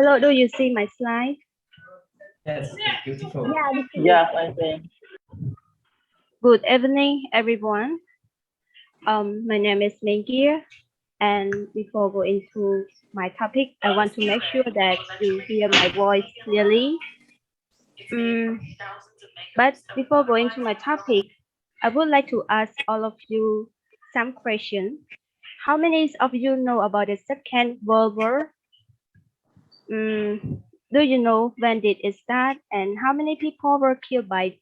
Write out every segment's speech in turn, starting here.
Hello, do you see my slide? Yes, it's beautiful. Yes, I think. Good evening, everyone. My name is Mengkea, and before going into my topic, I want to make sure that you hear my voice clearly. But before going to my topic, I would like to ask all of you some questions. How many of you know about the Second World War? Do you know when did it start and how many people were killed by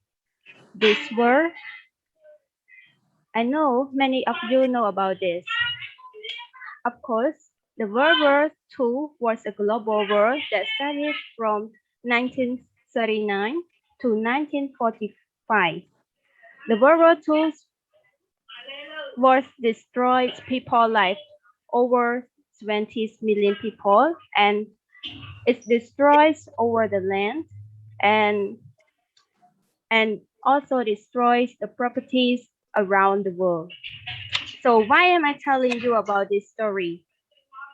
this war? I know many of you know about this. Of course, the World War II was a global war that started from 1939 to 1945. The World War II was destroyed people's lives, over 20 million people, and it destroys over the land and also destroys the properties around the world. So why am I telling you about this story?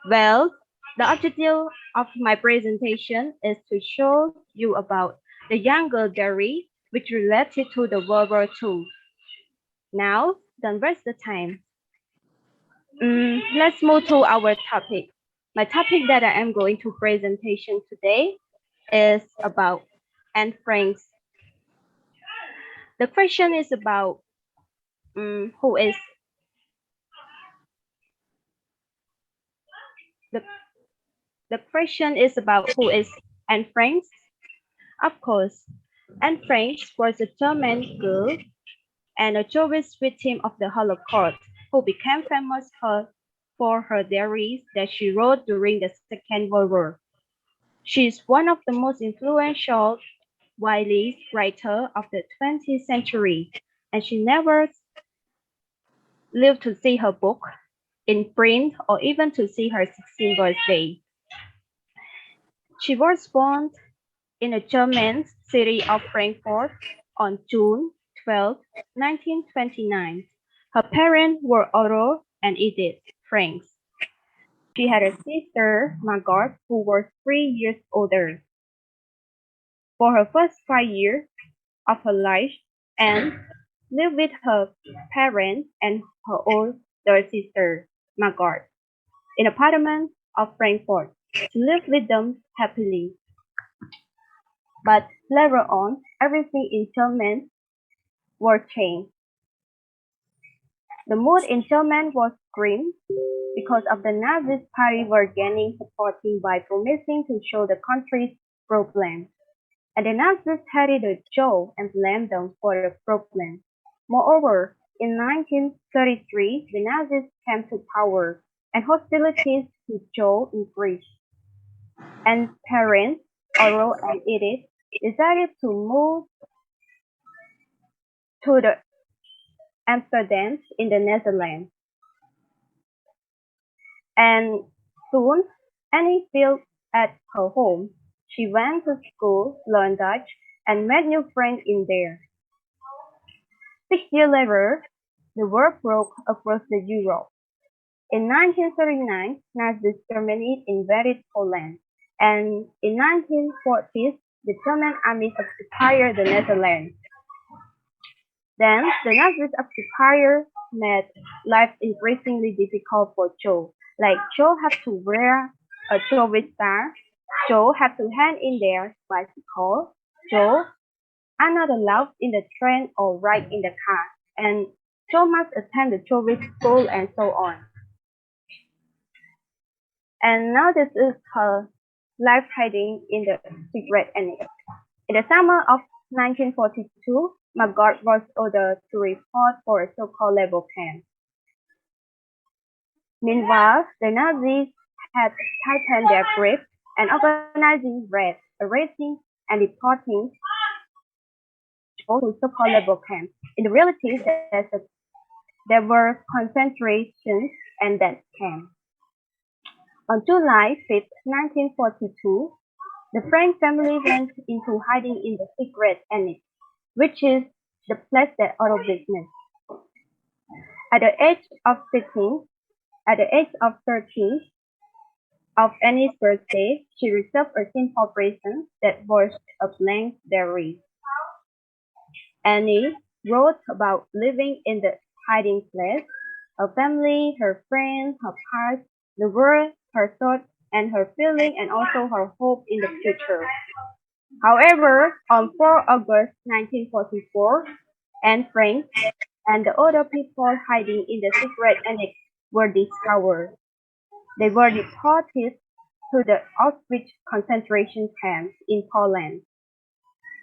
Well, the objective of my presentation is to show you about the younger Gary, which related to the World War II. Now, don't waste the time. Let's move to our topic. My topic that I am going to presentation today is about Anne Frank. The question is about who is the question is about who is Anne Frank. Of course, Anne Frank was a German girl and a Jewish victim of the Holocaust who became famous for her diaries that she wrote during the Second World War. She is one of the most influential widely writer of the 20th century, and she never lived to see her book in print or even to see her 16th birthday. She was born in the German city of Frankfurt on June 12, 1929. Her parents were Otto and Edith Franks. She had a sister, Margot, who was 3 years older. For her first 5 years of her life, Anne lived with her parents and her older sister, Margot, in an apartment of Frankfurt. She lived with them happily. But later on, everything in Germany was changed. The mood in Germany was grim because of the Nazi party were gaining support by promising to solve the country's problems. And the Nazis hated the Jews and blamed them for the problem. Moreover, in 1933, the Nazis came to power, and hostilities to Jews increased. And parents, Otto and Edith, decided to move to the Amsterdam in the Netherlands. And soon, Annie felt at her home. She went to school, learned Dutch, and made new friends in there. 6 years later, the war broke across the Europe. In 1939, Nazi Germany invaded Poland, and in 1940s, the German armies occupied the Netherlands. Then, the Nazis occupier made life increasingly difficult for Joe. Like Joe had to wear a Jewish star, Joe had to hand in their bicycle, Joe are not allowed in the train or ride in the car, and Joe must attend the Jewish school and so on. And now this is her life hiding in the secret annex. In the summer of 1942, Margot was ordered to report for a so-called labor camp. Meanwhile, the Nazis had tightened their grip and organizing raids, arresting and deporting people to so-called labor camps. In reality, there were concentration and death camps. On July 5, 1942, the Frank family went into hiding in the secret annex, which is the place that Otto business. At the age of 13, of Annie's birthday, she received a simple present that was a blank diary. Annie wrote about living in the hiding place, her family, her friends, her past, the world, her thoughts, and her feeling, and also her hope in the future. However, on 4 August 1944, Anne Frank and the other people hiding in the secret annex were discovered. They were deported to the Auschwitz concentration camp in Poland.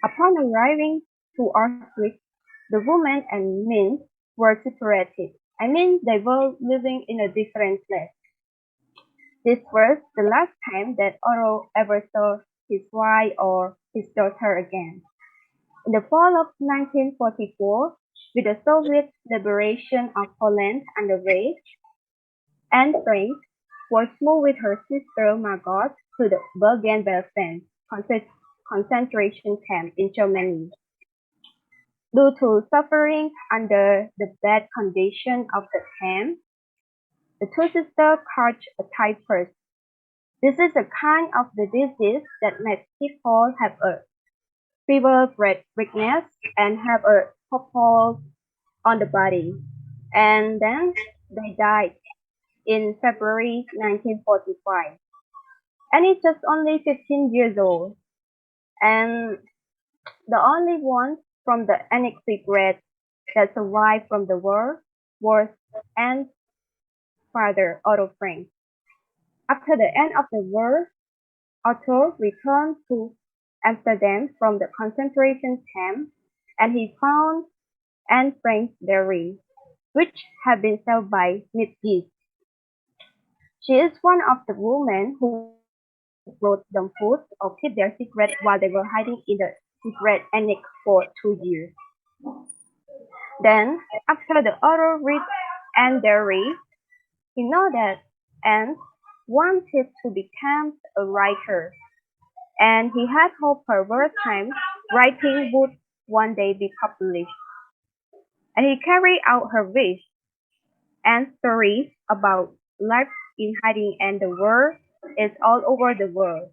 Upon arriving to Auschwitz, the women and men were separated. I mean, they were living in a different place. This was the last time that Otto ever saw his wife or his daughter again. In the fall of 1944, with the Soviet liberation of Poland underway, Anne Frank was moved with her sister Margot to the Bergen-Belsen concentration camp in Germany. Due to suffering under the bad condition of the camp, the two sisters caught a typhus. This is a kind of the disease that makes people have a fever, weakness, and have a purple on the body. And then they died in February 1945. And it's just only 15 years old. And the only one from the Annex Secret that survived from the war was Anne's father, Otto Frank. After the end of the war, Otto returned to Amsterdam from the concentration camp, and he found Anne Frank's diary, which had been sold by Mengkea. She is one of the women who wrote them food or keep their secret while they were hiding in the secret annex for 2 years. Then, after the author read Anne's diary, he knew that Anne wanted to become a writer, and he had hoped her wartime writing would one day be published. And he carried out her wish. Anne's stories about life in hiding and the war is all over the world.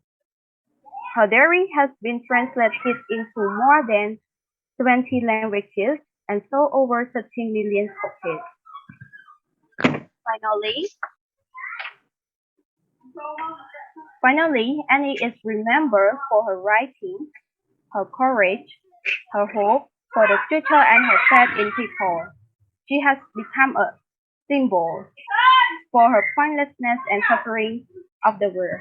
Her diary has been translated into more than 20 languages and sold over 13 million copies. Finally, Annie is remembered for her writing, her courage, her hope for the future, and her faith in people. She has become a symbol for her pointlessness and suffering of the world.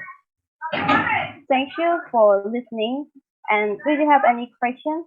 Thank you for listening. And do you have any questions?